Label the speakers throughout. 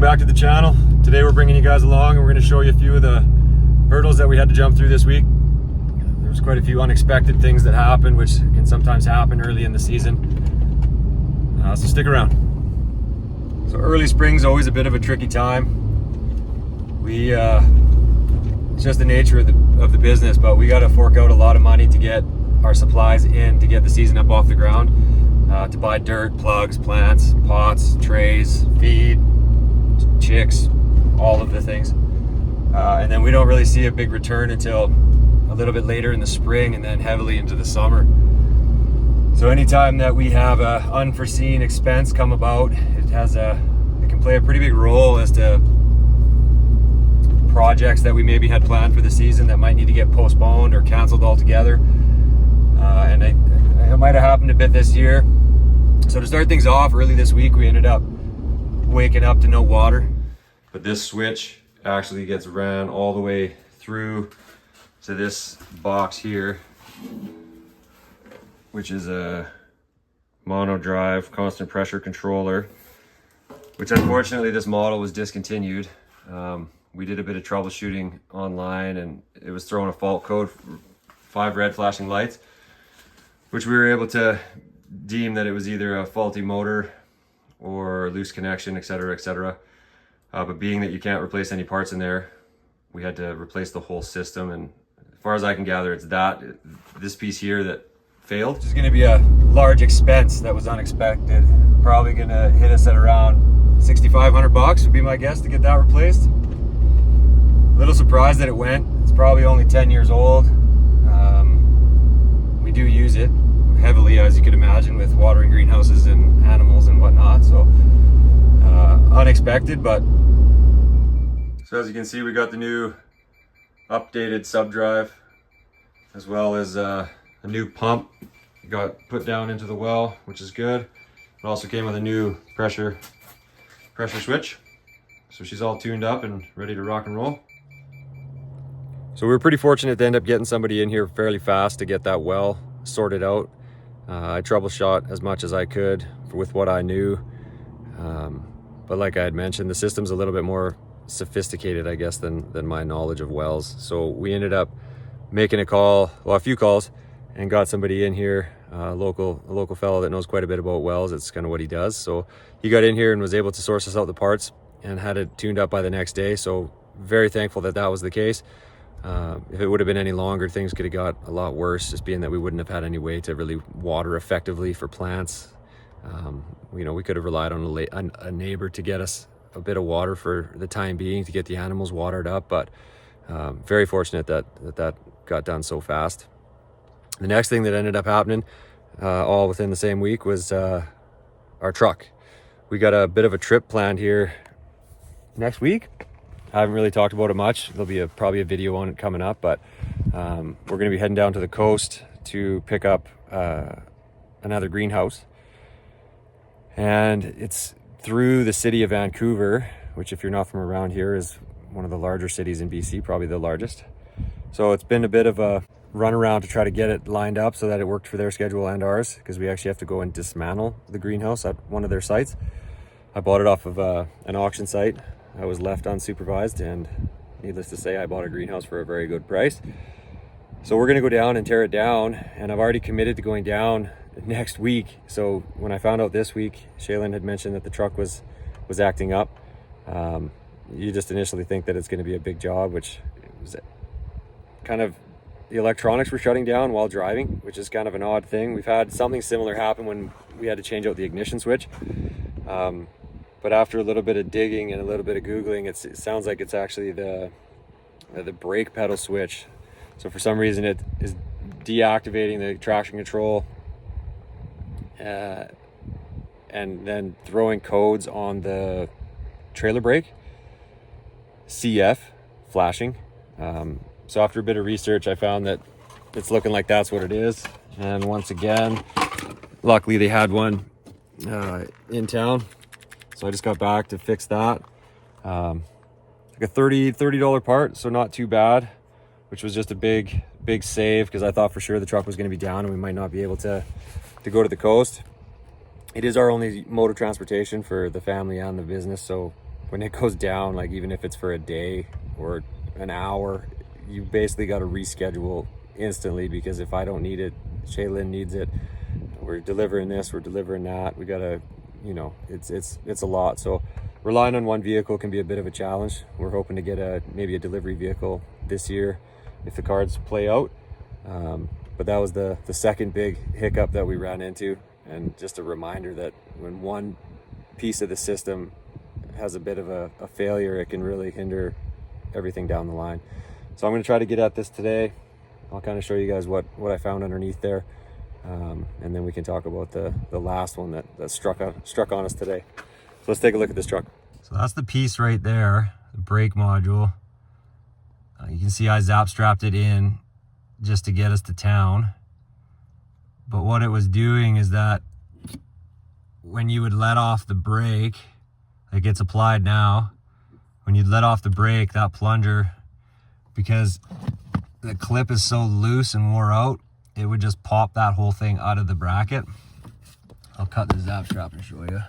Speaker 1: back to the channel. Today we're bringing you guys along and we're going to show you a few of the hurdles that we had to jump through this week. There's quite a few unexpected things that happen, which can sometimes happen early in the season. So stick around. So early spring's always a bit of a tricky time. It's just the nature of the business, but we got to fork out a lot of money to get our supplies in to get the season up off the ground. To buy dirt, plugs, plants, pots, trays, feed, chicks, all of the things. And then we don't really see a big return until a little bit later in the spring and then heavily into the summer. So anytime that we have an unforeseen expense come about, it can play a pretty big role as to projects that we maybe had planned for the season that might need to get postponed or canceled altogether. And it might have happened a bit this year. So to start things off, early this week, we ended up waking up to no water. But this switch actually gets ran all the way through to this box here, which is a mono drive constant pressure controller, which unfortunately this model was discontinued. We did a bit of troubleshooting online and it was throwing a fault code for 5 red flashing lights, which we were able to deem that it was either a faulty motor or loose connection, etc., etc. But being that you can't replace any parts in there, we had to replace the whole system. And as far as I can gather, it's this piece here that failed. It's going to be a large expense that was unexpected. Probably going to hit us at around $6,500 would be my guess to get that replaced. A little surprised that it went. It's probably only 10 years old. We do use it heavily, as you could imagine, with watering greenhouses and animals and whatnot. So unexpected, but so as you can see, we got the new updated sub drive, as well as a new pump got put down into the well, which is good. It also came with a new pressure switch, so she's all tuned up and ready to rock and roll. So we were pretty fortunate to end up getting somebody in here fairly fast to get that well sorted out. I troubleshot as much as I could with what I knew. But like I had mentioned, the system's a little bit more sophisticated, I guess, than my knowledge of wells. So we ended up making a few calls, and got somebody in here, a local fellow that knows quite a bit about wells. It's kind of what he does. So he got in here and was able to source us out the parts and had it tuned up by the next day. So very thankful that was the case. If it would have been any longer, things could have got a lot worse, just being that we wouldn't have had any way to really water effectively for plants. We could have relied on a neighbor to get us a bit of water for the time being to get the animals watered up, but very fortunate that got done so fast. The next thing that ended up happening, all within the same week, was our truck. We got a bit of a trip planned here next week. I haven't really talked about it much. There'll be probably a video on it coming up, but we're going to be heading down to the coast to pick up another greenhouse. And it's through the city of Vancouver, which, if you're not from around here, is one of the larger cities in BC, probably the largest. So it's been a bit of a run around to try to get it lined up so that it worked for their schedule and ours, because we actually have to go and dismantle the greenhouse at one of their sites. I bought it off of an auction site. I was left unsupervised, and needless to say, I bought a greenhouse for a very good price. So we're going to go down and tear it down, and I've already committed to going down next week. So when I found out this week, Shaylin had mentioned that the truck was acting up. You just initially think that it's going to be a big job, which was kind of, the electronics were shutting down while driving, which is kind of an odd thing. We've had something similar happen when we had to change out the ignition switch. But after a little bit of digging and a little bit of Googling, it sounds like it's actually the brake pedal switch. So for some reason it is deactivating the traction control and then throwing codes on the trailer brake, CF, flashing. So after a bit of research, I found that it's looking like that's what it is. And once again, luckily they had one in town. So I just got back to fix that. Like a $30 part, so not too bad, which was just a big save, because I thought for sure the truck was going to be down and we might not be able to go to the coast. It is our only mode of transportation for the family and the business, so
Speaker 2: when it goes down, like even if it's for a day or an hour, you basically got to reschedule instantly, because if I don't need it, Shaylin needs it. We're delivering this, we're delivering that. We gotta, you know, it's a lot. So relying on one vehicle can be a bit of a challenge. We're hoping to get maybe a delivery vehicle this year if the cards play out. But that was the second big hiccup that we ran into, and just a reminder that when one piece of the system has a bit of a failure, it can really hinder everything down the line. So I'm going to try to get at this today. I'll kind of show you guys what I found underneath there, and then we can talk about the last one that struck on us today. So let's take a look at this truck. So that's the piece right there, the brake module. You can see I zap strapped it in just to get us to town. But what it was doing is that when you would let off the brake, it gets applied now. When you'd let off the brake, that plunger, because the clip is so loose and wore out, it would just pop that whole thing out of the bracket. I'll cut the zap strap and show you.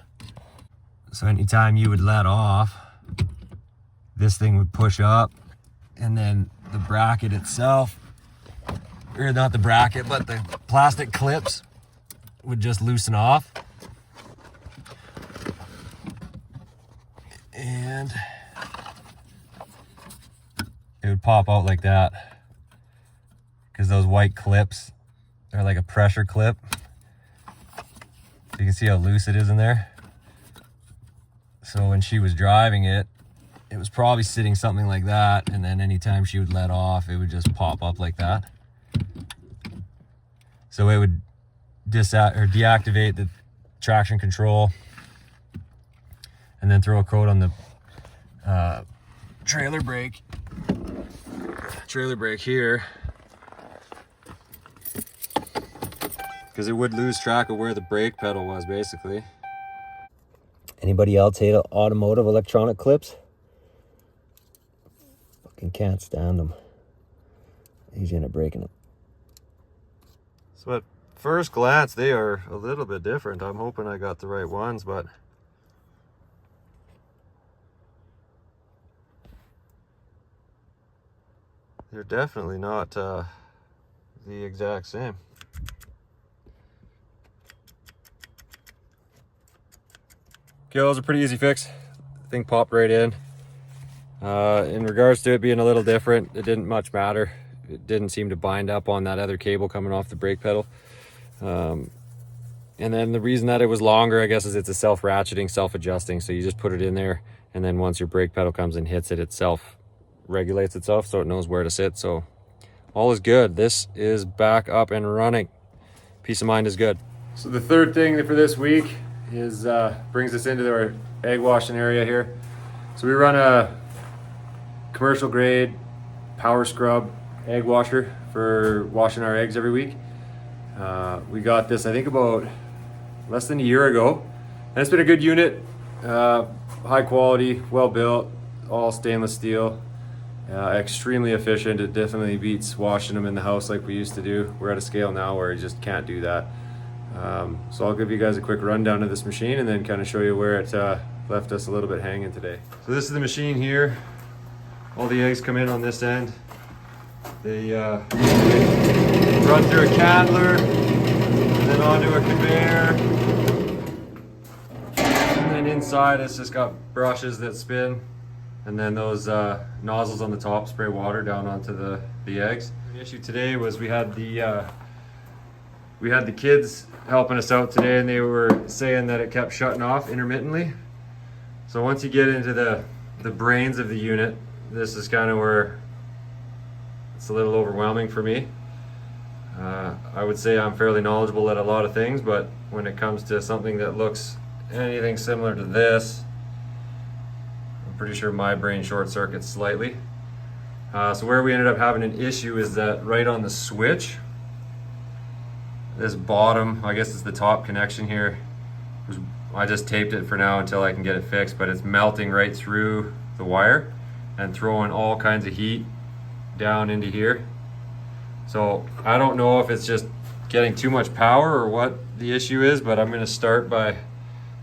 Speaker 2: So anytime you would let off, this thing would push up, and then the bracket itself, or not the bracket, but the plastic clips would just loosen off. And it would pop out like that, because those white clips are like a pressure clip. So you can see how loose it is in there. So when she was driving it, it was probably sitting something like that, and then anytime she would let off, it would just pop up like that. So it would deactivate the traction control, and then throw a code on the trailer brake here, because it would lose track of where the brake pedal was, basically. Anybody else hate automotive electronic clips? Fucking can't stand them. He's gonna breaking them.
Speaker 1: So at first glance, they are a little bit different. I'm hoping I got the right ones, but they're definitely not the exact same. Okay, that was a pretty easy fix. The thing popped right in. In regards to it being a little different, it didn't much matter. It didn't seem to bind up on that other cable coming off the brake pedal. And then the reason that it was longer, I guess, is it's a self-ratcheting, self-adjusting. So you just put it in there, and then once your brake pedal comes and hits it, it self-regulates itself, so it knows where to sit. So all is good. This is back up and running. Peace of mind is good. So the third thing for this week is brings us into our egg washing area here. So we run a commercial grade power scrub egg washer for washing our eggs every week. We got this, I think, about less than a year ago, and it's been a good unit. High quality, well built, all stainless steel, extremely efficient. It definitely beats washing them in the house like we used to do. We're at a scale now where you just can't do that. So I'll give you guys a quick rundown of this machine and then kind of show you where it left us a little bit hanging today. So this is the machine here. All the eggs come in on this end. They run through a candler, and then onto a conveyor. And then inside it's just got brushes that spin. And then those nozzles on the top spray water down onto the eggs. The issue today was we had the kids helping us out today, and they were saying that it kept shutting off intermittently. So once you get into the brains of the unit, this is kind of where it's a little overwhelming for me. I would say I'm fairly knowledgeable at a lot of things, but when it comes to something that looks anything similar to this, I'm pretty sure my brain short circuits slightly. So where we ended up having an issue is that right on the switch, this bottom, I guess it's the top connection here, I just taped it for now until I can get it fixed, but it's melting right through the wire and throwing all kinds of heat down into here. So I don't know if it's just getting too much power or what the issue is, but I'm going to start by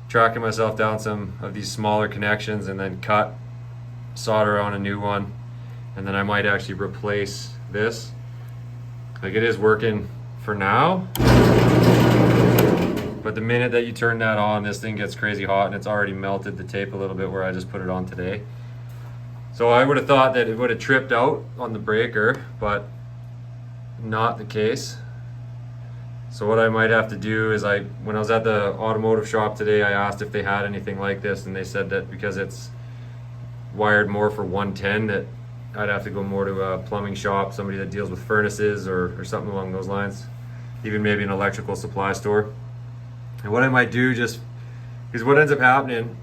Speaker 1: tracking myself down some of these smaller connections and then cut, solder on a new one, and then I might actually replace this. Like, it is working for now, but the minute that you turn that on, this thing gets crazy hot, and it's already melted the tape a little bit where I just put it on today. So I would have thought that it would have tripped out on the breaker, but not the case. So what I might have to do is, when I was at the automotive shop today, I asked if they had anything like this, and they said that because it's wired more for 110, that I'd have to go more to a plumbing shop, somebody that deals with furnaces or something along those lines, even maybe an electrical supply store. And what I might do, just because what ends up happening,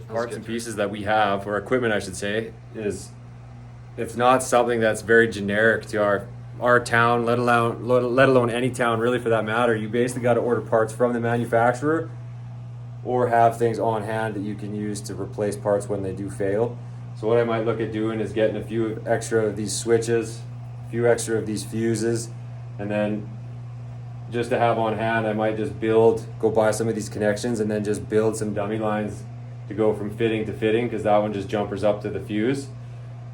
Speaker 1: parts and pieces that we have, or equipment I should say, is it's not something that's very generic to our town, let alone any town really for that matter. You basically got to order parts from the manufacturer or have things on hand that you can use to replace parts when they do fail. So what I might look at doing is getting a few extra of these switches, a few extra of these fuses, and then just to have on hand, I might just go buy some of these connections and then just build some dummy lines to go from fitting to fitting, because that one just jumpers up to the fuse,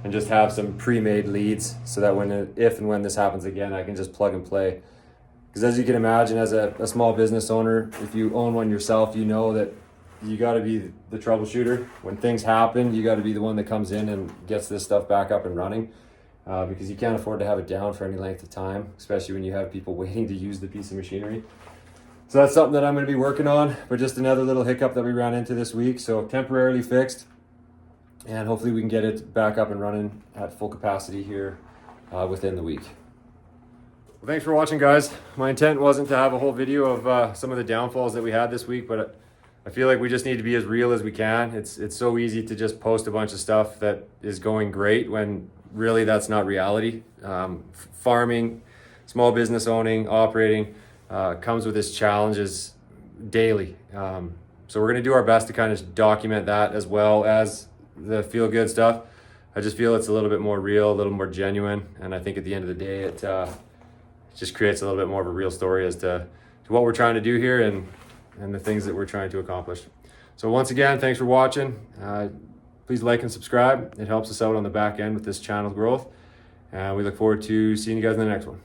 Speaker 1: and just have some pre-made leads so that if and when this happens again, I can just plug and play. Because as you can imagine, as a small business owner, if you own one yourself, you know that you got to be the troubleshooter. When things happen, you got to be the one that comes in and gets this stuff back up and running, because you can't afford to have it down for any length of time, especially when you have people waiting to use the piece of machinery. So that's something that I'm going to be working on, but just another little hiccup that we ran into this week. So temporarily fixed, and hopefully we can get it back up and running at full capacity here within the week. Well, thanks for watching, guys. My intent wasn't to have a whole video of some of the downfalls that we had this week, but I feel like we just need to be as real as we can. It's so easy to just post a bunch of stuff that is going great when really that's not reality. Farming, small business owning, operating comes with its challenges daily. So we're going to do our best to kind of document that as well as the feel good stuff. I just feel it's a little bit more real, a little more genuine, and I think at the end of the day it just creates a little bit more of a real story as to what we're trying to do here and the things that we're trying to accomplish. So once again, thanks for watching. Please like and subscribe. It helps us out on the back end with this channel growth. We look forward to seeing you guys in the next one.